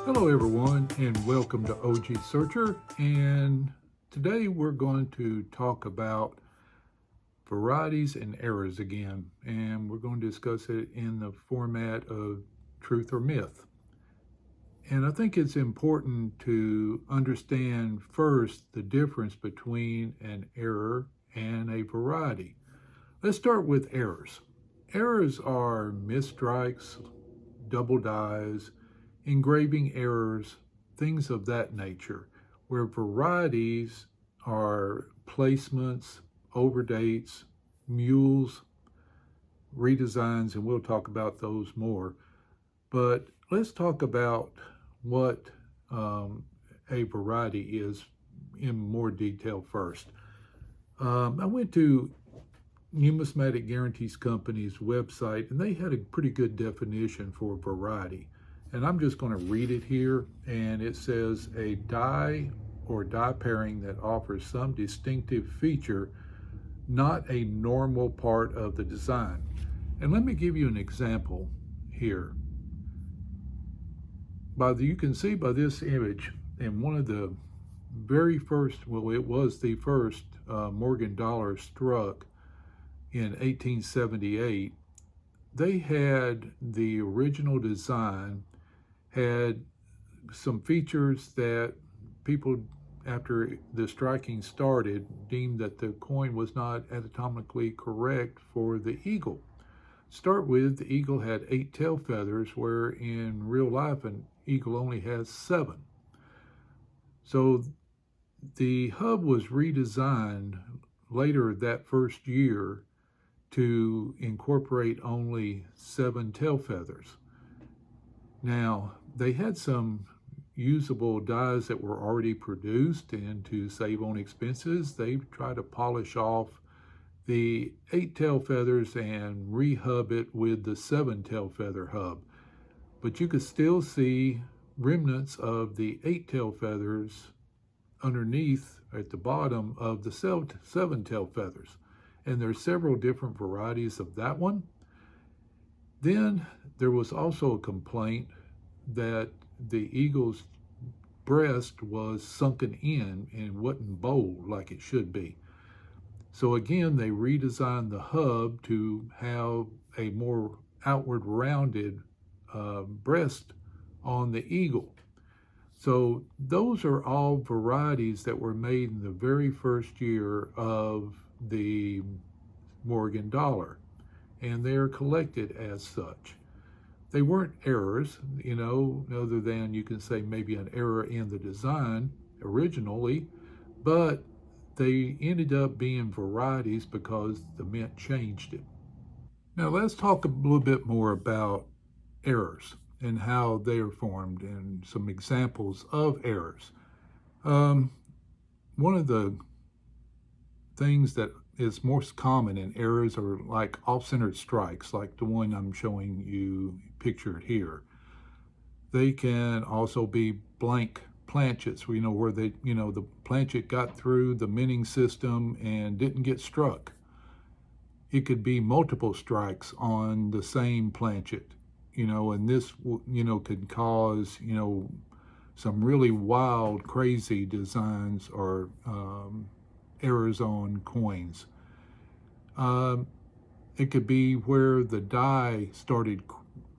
Hello everyone and welcome to OG Searcher, and today we're going to talk about varieties and errors again, and we're going to discuss it in the format of truth or myth. And I think it's important to understand first the difference between an error and a variety. Let's start with errors. Errors are misstrikes, double dyes, engraving errors, things of that nature, where varieties are placements, overdates, mules, redesigns, and we'll talk about those more. But let's talk about what a variety is in more detail first. I went to Numismatic Guarantees Company's website, and they had a pretty good definition for variety. And I'm just going to read it here, and it says a die or die pairing that offers some distinctive feature, not a normal part of the design. And let me give you an example here. You can see by this image, in one of the very first, well, it was the first Morgan dollar struck in 1878, they had the original design, had some features that people, after the striking started, deemed that the coin was not anatomically correct for the eagle. Start with, the eagle had 8 tail feathers, where in real life an eagle only has 7. So the hub was redesigned later that first year to incorporate only 7 tail feathers. Now, they had some usable dies that were already produced, and to save on expenses, they tried to polish off the 8 tail feathers and re-hub it with the 7 tail feather hub. But you could still see remnants of the 8 tail feathers underneath at the bottom of the 7 tail feathers. And there's several different varieties of that one. Then there was also a complaint that the eagle's breast was sunken in and wasn't bold like it should be. So again, they redesigned the hub to have a more outward rounded breast on the eagle. So those are all varieties that were made in the very first year of the Morgan dollar, and they are collected as such. They weren't errors, other than you can say maybe an error in the design originally, but they ended up being varieties because the mint changed it. Now let's talk a little bit more about errors and how they are formed and some examples of errors. One of the things that is most common in errors are like off-centered strikes, like the one I'm showing you pictured here. They can also be blank planchets, where the planchet got through the minting system and didn't get struck. It could be multiple strikes on the same planchet, and this, could cause, some really wild, crazy designs or errors on coins. It could be where the die started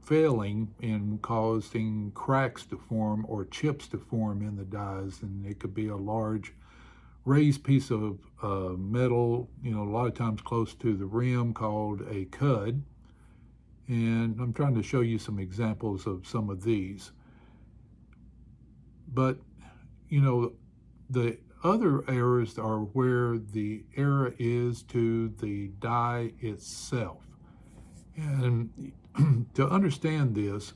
failing and causing cracks to form or chips to form in the dies, and it could be a large raised piece of metal, a lot of times close to the rim, called a cud. And I'm trying to show you some examples of some of these. But, the other errors are where the error is to the die itself. And to understand this,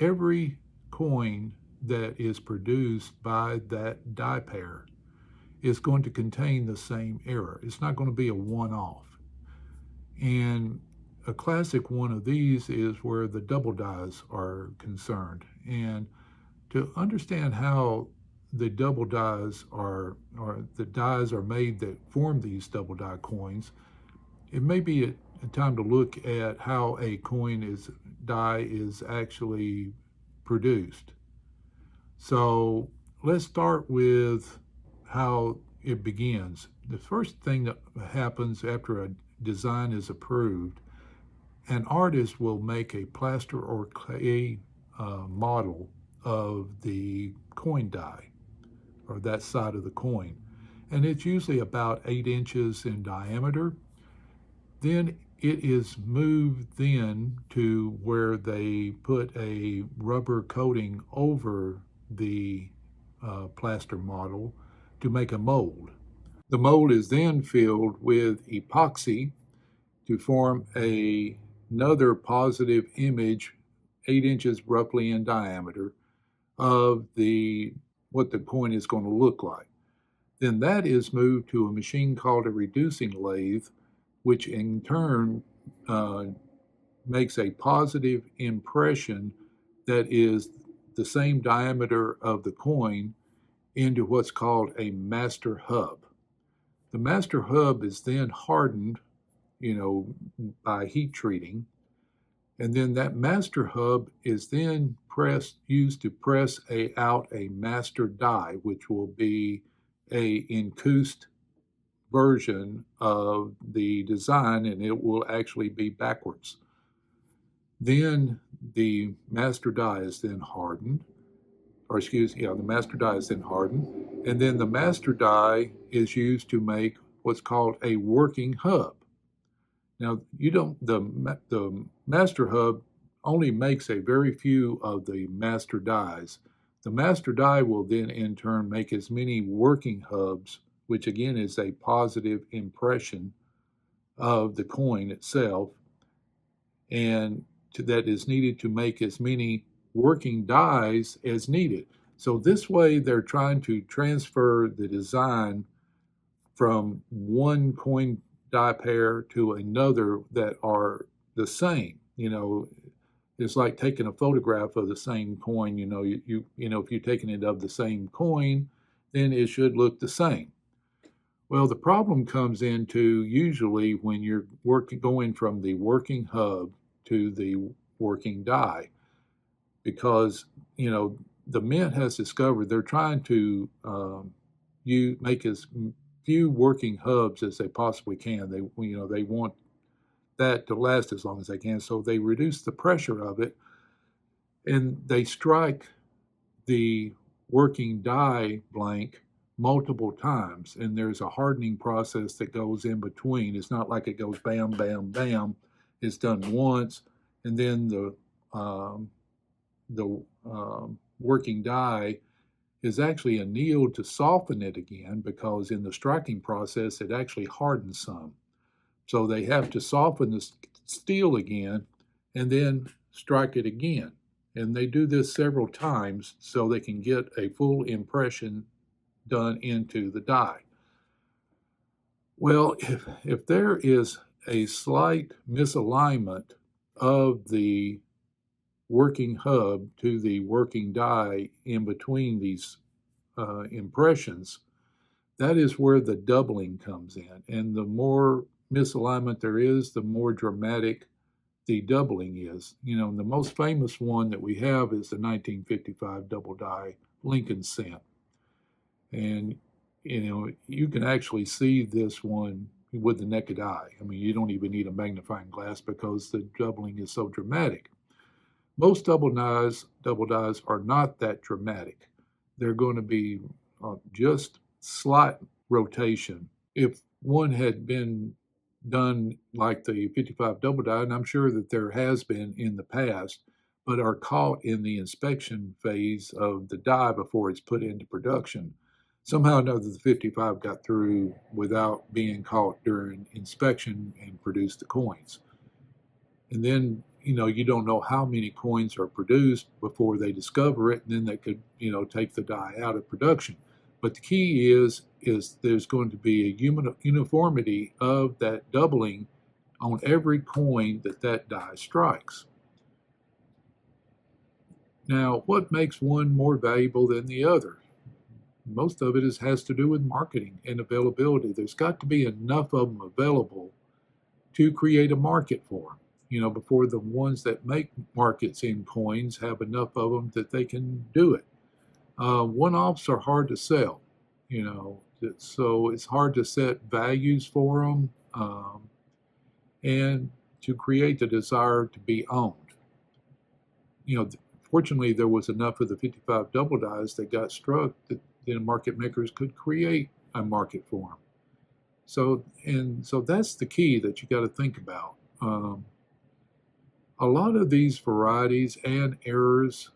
every coin that is produced by that die pair is going to contain the same error. It's not going to be a one-off. And a classic one of these is where the double dies are concerned. And to understand how the double dies or the dies are made that form these double die coins, it may be a time to look at how a die is actually produced. So let's start with how it begins. The first thing that happens after a design is approved, an artist will make a plaster or clay model of the coin die or that side of the coin. And it's usually about 8 inches in diameter. Then it is moved then to where they put a rubber coating over the plaster model to make a mold. The mold is then filled with epoxy to form another positive image, 8 inches roughly in diameter, of the what the coin is going to look like. Then that is moved to a machine called a reducing lathe, which in turn uh, makes a positive impression that is the same diameter of the coin into what's called a master hub. The master hub is then hardened, by heat treating, and then that master hub is then used to press out a master die, which will be a encoused version of the design, and it will actually be backwards. Then the master die is then hardened, or the master die is then hardened, and then the master die is used to make what's called a working hub. Now, you don't the master hub only makes a very few of the master dies. The master die will then in turn make as many working hubs, which again is a positive impression of the coin itself, and that is needed to make as many working dies as needed. So this way they're trying to transfer the design from one coin die pair to another that are the same. It's like taking a photograph of the same coin. If you're taking it of the same coin, then it should look the same. Well, the problem comes into usually when you're going from the working hub to the working die, because the mint has discovered they're trying to make as few working hubs as they possibly can. They want that to last as long as they can, so they reduce the pressure of it, and they strike the working die blank multiple times, and there's a hardening process that goes in between. It's not like it goes bam, bam, bam. It's done once, and then the working die is actually annealed to soften it again, because in the striking process it actually hardens some. So they have to soften the steel again and then strike it again. And they do this several times so they can get a full impression done into the die. Well, if there is a slight misalignment of the working hub to the working die in between these impressions, that is where the doubling comes in. And the more misalignment there is, the more dramatic the doubling is. The most famous one that we have is the 1955 double die Lincoln cent. And, you can actually see this one with the naked eye. I mean, you don't even need a magnifying glass because the doubling is so dramatic. Most double dies are not that dramatic. They're going to be just slight rotation. If one had been done like the 55 double die, and I'm sure that there has been in the past, but are caught in the inspection phase of the die before it's put into production, somehow or another the 55 got through without being caught during inspection and produced the coins. And then you don't know how many coins are produced before they discover it, and then they could take the die out of production. But the key is there's going to be a uniformity of that doubling on every coin that die strikes. Now, what makes one more valuable than the other? Most of it has to do with marketing and availability. There's got to be enough of them available to create a market for them, before the ones that make markets in coins have enough of them that they can do it. One-offs are hard to sell, so it's hard to set values for them, and to create the desire to be owned. Fortunately, there was enough of the 55 double dies that got struck that the market makers could create a market for them. So that's the key that you got to think about. A lot of these varieties and errors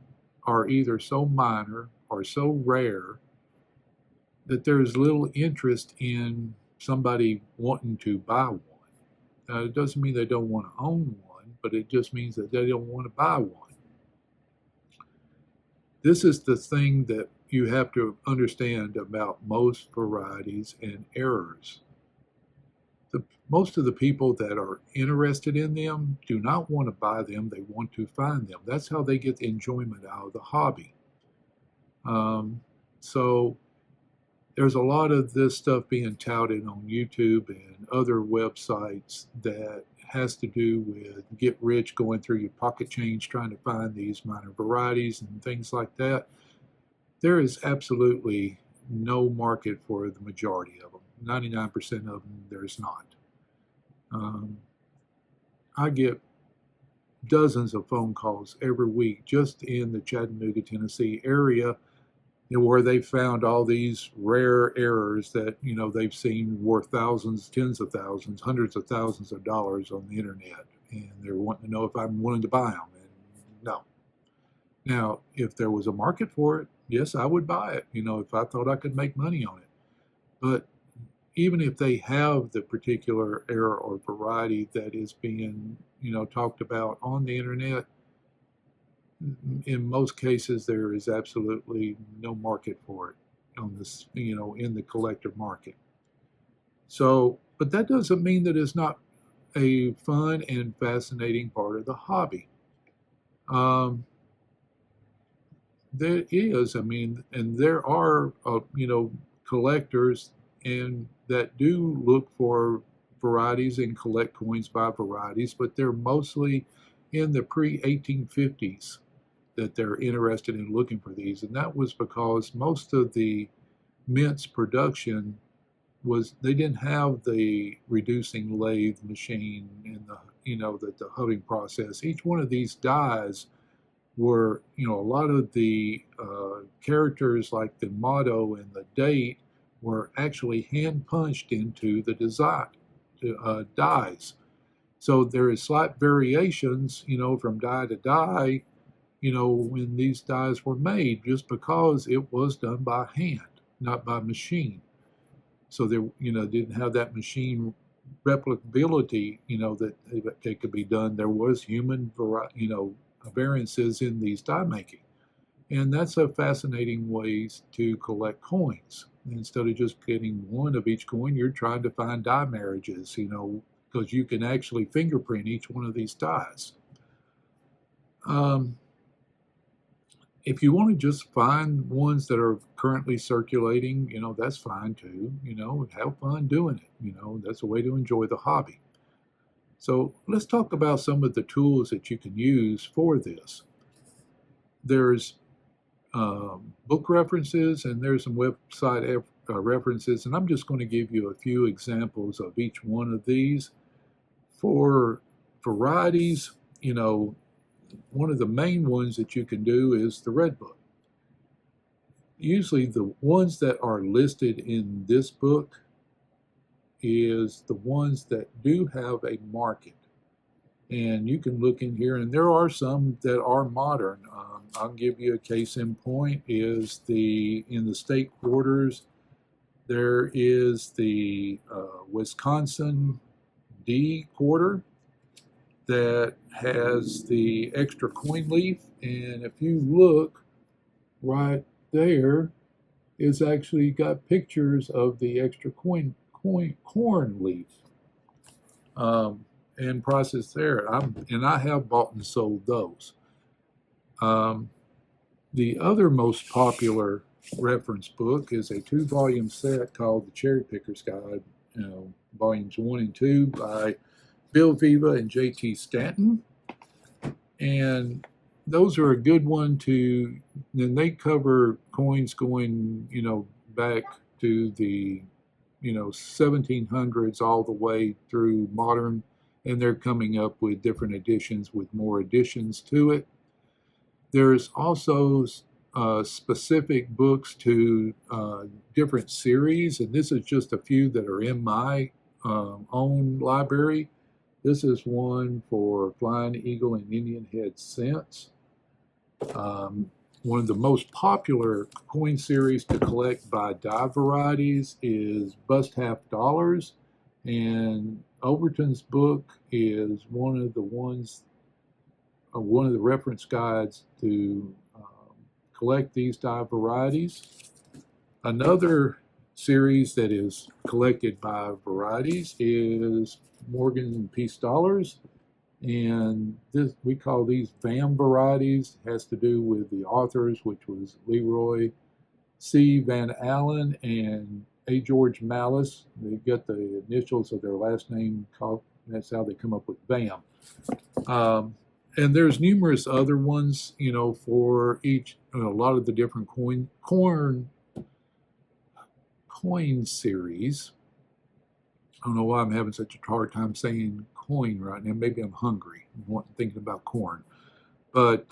are either so minor or so rare that there's little interest in somebody wanting to buy one. Now, it doesn't mean they don't want to own one, but it just means that they don't want to buy one. This is the thing that you have to understand about most varieties and errors. Most of the people that are interested in them do not want to buy them, they want to find them. That's how they get the enjoyment out of the hobby. So there's a lot of this stuff being touted on YouTube and other websites that has to do with get rich, going through your pocket change, trying to find these minor varieties and things like that. There is absolutely no market for the majority of them. 99% of them, there's not. I get dozens of phone calls every week just in the Chattanooga, Tennessee area, where they found all these rare errors that they've seen worth thousands, tens of thousands, hundreds of thousands of dollars on the internet, and they're wanting to know if I'm willing to buy them. And no. Now, if there was a market for it, yes, I would buy it. If I thought I could make money on it. But even if they have the particular error or variety that is being talked about on the internet, in most cases there is absolutely no market for it on this, in the collector market. So, but that doesn't mean that it's not a fun and fascinating part of the hobby. There is, and there are, collectors and that do look for varieties and collect coins by varieties, but they're mostly in the pre-1850s that they're interested in looking for these. And that was because most of the mint's production they didn't have the reducing lathe machine and the hubbing process. Each one of these dies were, a lot of the characters like the motto and the date were actually hand punched into the design dies. So there is slight variations, from die to die, when these dies were made, just because it was done by hand, not by machine. So they, didn't have that machine replicability, that could be done. There was human, variances in these die making. And that's a fascinating way to collect coins. Instead of just getting one of each coin, you're trying to find die marriages, because you can actually fingerprint each one of these dies. If you want to just find ones that are currently circulating, that's fine too. Have fun doing it. That's a way to enjoy the hobby. So let's talk about some of the tools that you can use for this. There's book references and there's some website references, and I'm just going to give you a few examples of each one of these. For varieties, one of the main ones that you can do is the Red Book. Usually the ones that are listed in this book is the ones that do have a market. And you can look in here, and there are some that are modern. I'll give you a case in point is in the state quarters, there is the Wisconsin D quarter that has the extra coin leaf, and if you look right there, it's actually got pictures of the extra corn leaf and prices there. I have bought and sold those. The other most popular reference book is a 2-volume set called The Cherry Picker's Guide, volumes 1 and 2 by Bill Viva and J.T. Stanton. And those are a good one to, then they cover coins going, back to the, 1700s all the way through modern, and they're coming up with different editions with more additions to it. There's also specific books to different series, and this is just a few that are in my own library. This is one for Flying Eagle and Indian Head Cents. One of the most popular coin series to collect by die varieties is Bust Half Dollars, and Overton's book is one of the reference guides to collect these die varieties. Another series that is collected by varieties is Morgan and Peace Dollars. And this, we call these VAM varieties. It has to do with the authors, which was Leroy C. Van Allen and A. George Malice. They get the initials of their last name called, that's how they come up with VAM. And there's numerous other ones, for each, a lot of the different coin series. I don't know why I'm having such a hard time saying coin right now. Maybe I'm hungry. I'm thinking about corn. But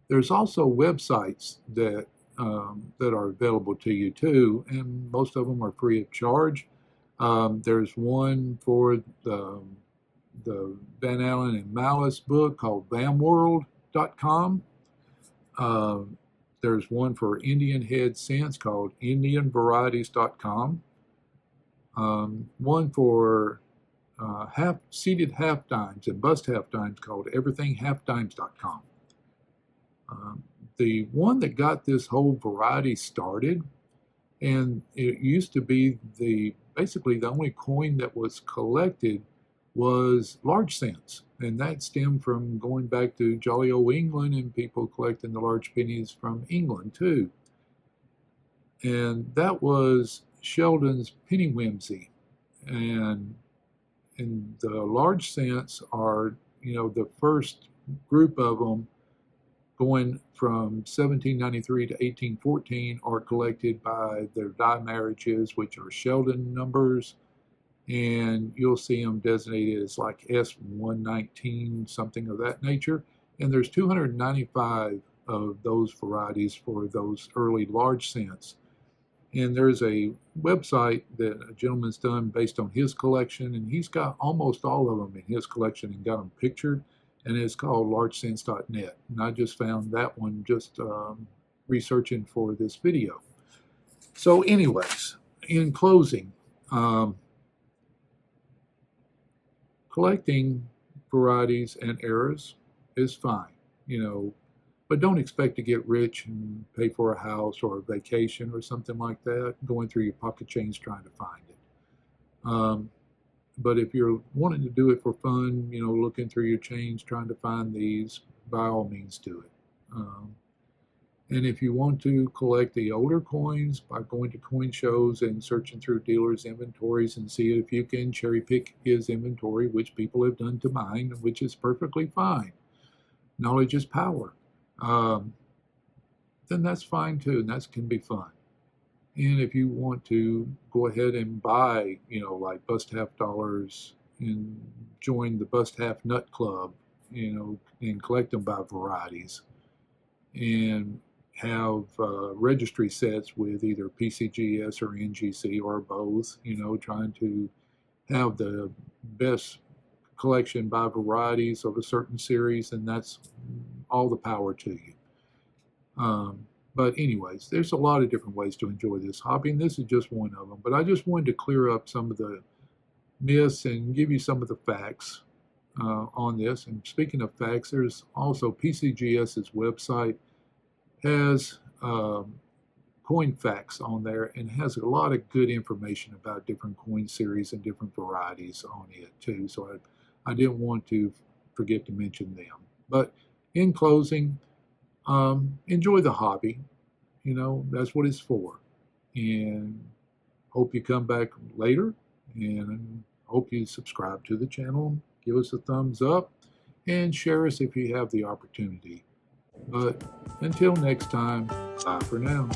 there's also websites that are available to you too, and most of them are free of charge. There's one for the Van Allen and Malice book called vamworld.com. There's one for Indian Head Cents called indianvarieties.com. One for seeded half dimes and bust half dimes called everythinghalfdimes.com. The one that got this whole variety started, and it used to be basically the only coin that was collected was large cents, and that stemmed from going back to jolly old England and people collecting the large pennies from England too. And that was Sheldon's Penny Whimsy, and the large cents are, the first group of them going from 1793 to 1814 are collected by their die marriages, which are Sheldon numbers, and you'll see them designated as like S119, something of that nature. And there's 295 of those varieties for those early large cents. And there's a website that a gentleman's done based on his collection, and he's got almost all of them in his collection and got them pictured, and it's called largecents.net. And I just found that one just researching for this video. So anyways, in closing, collecting varieties and eras is fine, but don't expect to get rich and pay for a house or a vacation or something like that, going through your pocket change trying to find it. But if you're wanting to do it for fun, looking through your change, trying to find these, by all means do it. And if you want to collect the older coins by going to coin shows and searching through dealers' inventories and see if you can cherry pick his inventory, which people have done to mine, which is perfectly fine. Knowledge is power. Then that's fine too, and that can be fun. And if you want to go ahead and buy, like Bust Half Dollars and join the Bust Half Nut Club, and collect them by varieties, and have registry sets with either PCGS or NGC or both, trying to have the best collection by varieties of a certain series, and that's all the power to you. But anyways, there's a lot of different ways to enjoy this hobby, and this is just one of them. But I just wanted to clear up some of the myths and give you some of the facts on this. And speaking of facts, there's also PCGS's website has coin facts on there and has a lot of good information about different coin series and different varieties on it too. So I didn't want to forget to mention them. But in closing, enjoy the hobby. That's what it's for. And hope you come back later, and hope you subscribe to the channel. Give us a thumbs up. and share us if you have the opportunity. But until next time, bye for now.